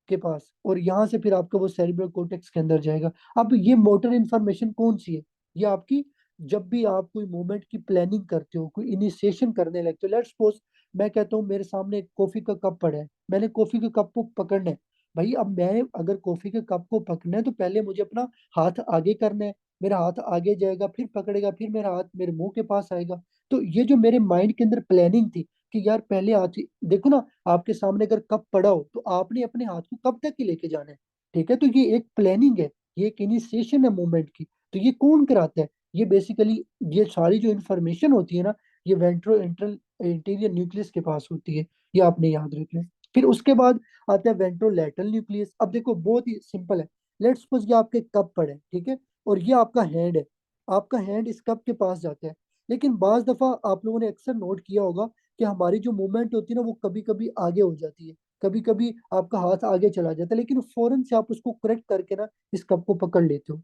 A: के पास, और यहाँ से फिर आपका वो सेरिब्रल कोर्टेक्स के अंदर जाएगा। अब ये मोटर इन्फॉर्मेशन कौन सी है, ये आपकी जब भी आप कोई मूवमेंट की प्लानिंग करते हो, कोई इनिशिएशन करने लगते हो, लेट्स सपोज मैं कहता हूँ मेरे सामने एक कॉफी का कप पड़ा है, मैंने कॉफी के कप को पकड़ना है। भाई अब मैं अगर कॉफी के कप को पकड़ना है तो पहले मुझे अपना हाथ आगे करना है, मेरा हाथ आगे जाएगा, फिर पकड़ेगा, फिर मेरा हाथ मेरे मुंह के पास आएगा। तो ये जो मेरे माइंड के अंदर प्लानिंग थी कि यार पहले हाथ, देखो ना, आपके सामने अगर कप पड़ा हो तो आपने अपने हाथ को कब तक ही लेके जाना है, ठीक है। तो ये एक प्लानिंग है, ये एक इनिशिएशन है मूवमेंट की। तो ये कौन कराता है, ये बेसिकली ये सारी जो इंफॉर्मेशन होती है ना, ये वेंट्रो इंटीरियर न्यूक्लियस के पास होती है, ये आपने याद रखना है। फिर उसके बाद आता है वेंट्रो लेटरल न्यूक्लियस। अब देखो बहुत ही सिंपल है, लेट्स सपोज ये आपके कप पड़े, ठीक है, और ये आपका हैंड है, आपका हैंड इस कप के पास जाता है। लेकिन बाज दफा आप लोगों ने अक्सर नोट किया होगा कि हमारी जो मूवमेंट होती है ना वो कभी कभी आगे हो जाती है, कभी कभी आपका हाथ आगे चला जाता है, लेकिन फौरन से आप उसको करेक्ट करके ना इस कप को पकड़ लेते हो।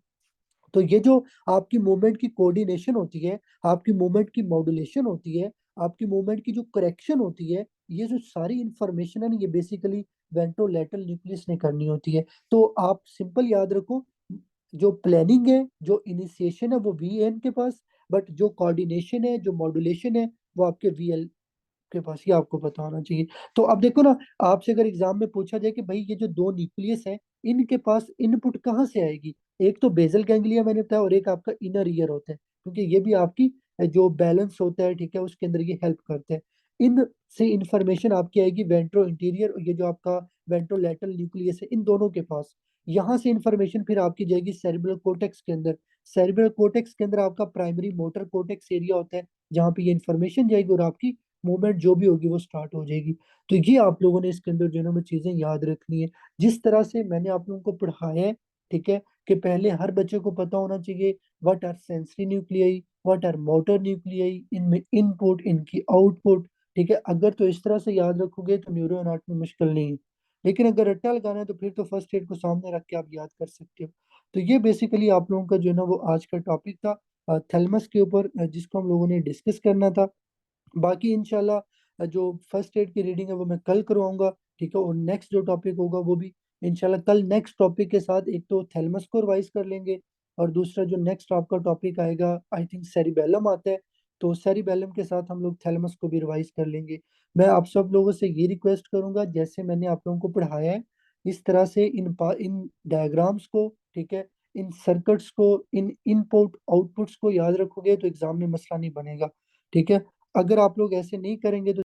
A: तो ये जो आपकी मूवमेंट की कोऑर्डिनेशन होती है, आपकी मूवमेंट की मॉड्यूलेशन होती है, आपकी मूवमेंट की जो करेक्शन होती है, ये जो सारी इंफॉर्मेशन है ना, ये बेसिकली वेंट्रोलेटरल न्यूक्लियस ने करनी होती है। तो आप सिंपल याद रखो, जो प्लानिंग है, जो इनिशिएशन है वो VN के पास, बट जो कोऑर्डिनेशन है, जो मॉड्यूलेशन है, वो आपके VL के पास, ये आपको पता होना चाहिए। तो अब देखो ना, आपसे अगर एग्जाम में पूछा जाए कि भाई ये जो दो न्यूक्लियस है, इनके पास इनपुट कहाँ से आएगी, एक तो बेसल गैंग्लिया मैंने बताया, और एक आपका इनर ईयर होता है, क्योंकि ये भी आपकी जो बैलेंस होता है, ठीक है, उसके अंदर ये हेल्प करते हैं। इन से इंफॉर्मेशन आपकी आएगी वेंट्रो इंटीरियर और ये जो आपका वेंट्रो लेटरल न्यूक्लियस है, इन दोनों के पास। यहाँ से इंफॉर्मेशन फिर आपकी जाएगी सेरिब्रल कोर्टेक्स के अंदर। सेरिब्रल कोर्टेक्स के अंदर आपका प्राइमरी मोटर कोर्टेक्स एरिया होता है, जहाँ पे ये इंफॉर्मेशन जाएगी और आपकी मूवमेंट जो भी होगी वो स्टार्ट हो जाएगी। तो ये आप लोगों ने इसके अंदर जो है ना वो चीजें याद रखनी है, जिस तरह से मैंने आप लोगों को पढ़ाया है, ठीक है, कि पहले हर बच्चे को पता होना चाहिए what are sensory nuclei, what are motor nuclei, इनमें इनपुट, इनकी आउटपुट, ठीक है। अगर तो इस तरह से याद रखोगे तो न्यूरो एनाटॉमी मुश्किल नहीं है, लेकिन अगर रट्टा लगाना है तो फिर तो फर्स्ट एड को सामने रख के आप याद कर सकते हो। तो ये बेसिकली आप लोगों का जो है ना वो आज का टॉपिक था, थैलेमस के ऊपर, जिसको हम लोगों ने डिस्कस करना था। बाकी इंशाल्लाह जो फर्स्ट एड की रीडिंग है वो मैं कल करवाऊंगा, ठीक है, और नेक्स्ट जो टॉपिक होगा वो भी इंशाल्लाह कल नेक्स्ट टॉपिक के साथ, एक तो थैलेमस को रिवाइज कर लेंगे, और दूसरा जो नेक्स्ट आपका टॉपिक आएगा आई थिंक सेरिबेलम आता है, तो सेरिबेलम के साथ हम लोग थैलेमस को भी रिवाइज कर लेंगे। मैं आप सब लोगों से ये रिक्वेस्ट करूंगा, जैसे मैंने आप लोगों को पढ़ाया है इस तरह से इन डायग्राम्स को, ठीक है, इन सर्किट्स को, इन इनपुट आउटपुट्स को याद रखोगे तो एग्जाम में मसला नहीं बनेगा, ठीक है। अगर आप लोग ऐसे नहीं करेंगे तो